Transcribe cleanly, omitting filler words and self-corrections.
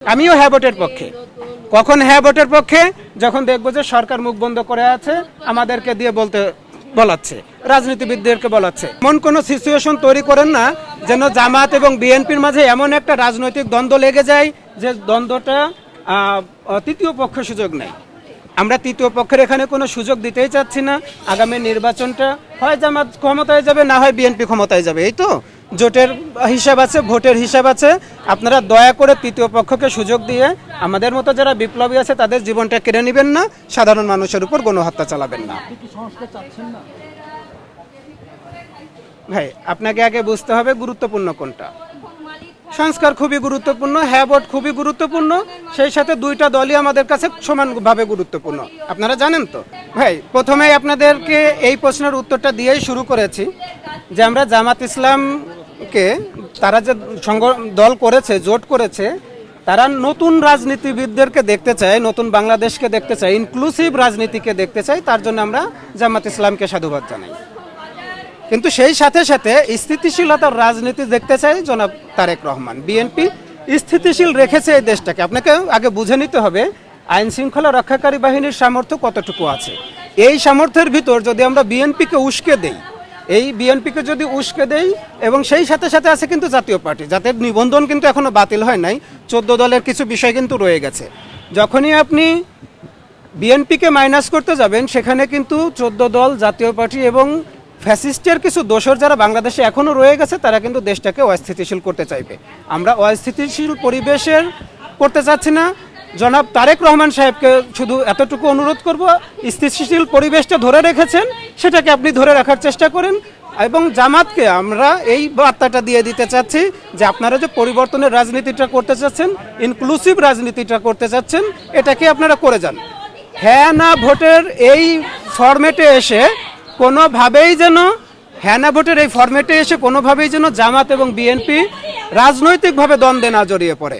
আমিও হ্যাঁ ভোটের পক্ষে। কখন হ্যাঁ ভোটের পক্ষে? যখন দেখবো যে সরকার মুখ বন্ধ করে আছে, আমাদেরকে দিয়ে বলাচ্ছে, রাজনীতিবিদদেরকে বলাচ্ছে। এমন কোনো সিচুয়েশন তৈরি করেন না যেন জামাত এবং বিএনপির মাঝে এমন একটা রাজনৈতিক দ্বন্দ্ব লেগে যায় যে দ্বন্দ্বটা তৃতীয় পক্ষের সুযোগ নেই। আমরা তৃতীয় পক্ষের এখানে কোনো সুযোগ দিতেই চাচ্ছি না। আগামী নির্বাচনটা হয় জামাত ক্ষমতায় যাবে, না হয় বিএনপি ক্ষমতায় যাবে, এই তো জোটের হিসাব আছে, ভোটের হিসাব আছে। আপনারা দয়া করে তৃতীয় পক্ষকে সুযোগ দিয়ে আমাদের মতো যারা বিপ্লবী আছে তাদের জীবনটা কেড়ে নেবেন না, সাধারণ মানুষের উপর গণহত্যা চালাবেন না। ভাই, আপনাকে আগে বুঝতে হবে গুরুত্বপূর্ণ কোনটা। সংস্কার খুবই গুরুত্বপূর্ণ, হ্যাঁ ভোট খুবই গুরুত্বপূর্ণ, সেই সাথে দুইটা দলই আমাদের কাছে সমানভাবে গুরুত্বপূর্ণ। আপনারা জানেন তো। ভাই, প্রথমেই আপনাদেরকে এই প্রশ্নের উত্তরটা দিয়েই শুরু করেছি যে আমরা জামাত ইসলামকে, তারা যে দল করেছে, জোট করেছে, তারা নতুন রাজনীতিবিদদেরকে দেখতে চায়, নতুন বাংলাদেশকে দেখতে চায়, ইনক্লুসিভ রাজনীতিকে দেখতে চায়। তার জন্য আমরা জামাত ইসলামকে সাধুবাদ জানাই। কিন্তু সেই সাথে সাথে স্থিতিশীলতার রাজনীতি দেখতে চাই জনাব তারেক রহমান। বিএনপি স্থিতিশীল রেখেছে এই দেশটাকে। আপনাকে আগে বুঝে নিতে হবে আইন শৃঙ্খলা রক্ষাকারী বাহিনীর সামর্থ্য কতটুকু আছে। এই সামর্থ্যের ভিতর যদি আমরা বিএনপিকে উস্কে দেই, এবং সেই সাথে সাথে আছে কিন্তু জাতীয় পার্টি, যাদের নিবন্ধন কিন্তু এখনো বাতিল হয় নাই, 14 দলের কিছু বিষয় কিন্তু রয়ে গেছে। যখনই আপনি বিএনপিকে মাইনাস করতে যাবেন, সেখানে কিন্তু 14 দল, জাতীয় পার্টি এবং ফ্যাসিস্টের কিছু দোসর যারা বাংলাদেশে এখনো রয়ে গেছে, তারা কিন্তু দেশটাকে অস্থিতিশীল করতে চাইবে। আমরা অস্থিতিশীল পরিবেশের করতে চাচ্ছি না। জনাব তারেক রহমান সাহেবকে শুধু এতটুকু অনুরোধ করব, স্থিতিশীল পরিবেশটা ধরে রেখেছেন, সেটাকে আপনি ধরে রাখার চেষ্টা করেন। এবং জামাতকে আমরা এই বার্তাটা দিয়ে দিতে চাচ্ছি যে আপনারা যে পরিবর্তনের রাজনীতিটা করতে চাচ্ছেন, ইনক্লুসিভ রাজনীতিটা করতে চাচ্ছেন, এটাকে আপনারা করে যান। হ্যাঁ না ভোটের এই ফরম্যাটে এসে কোনোভাবেই যেন জামাত এবং বিএনপি রাজনৈতিকভাবে দ্বন্দ্বে না জড়িয়ে পড়ে।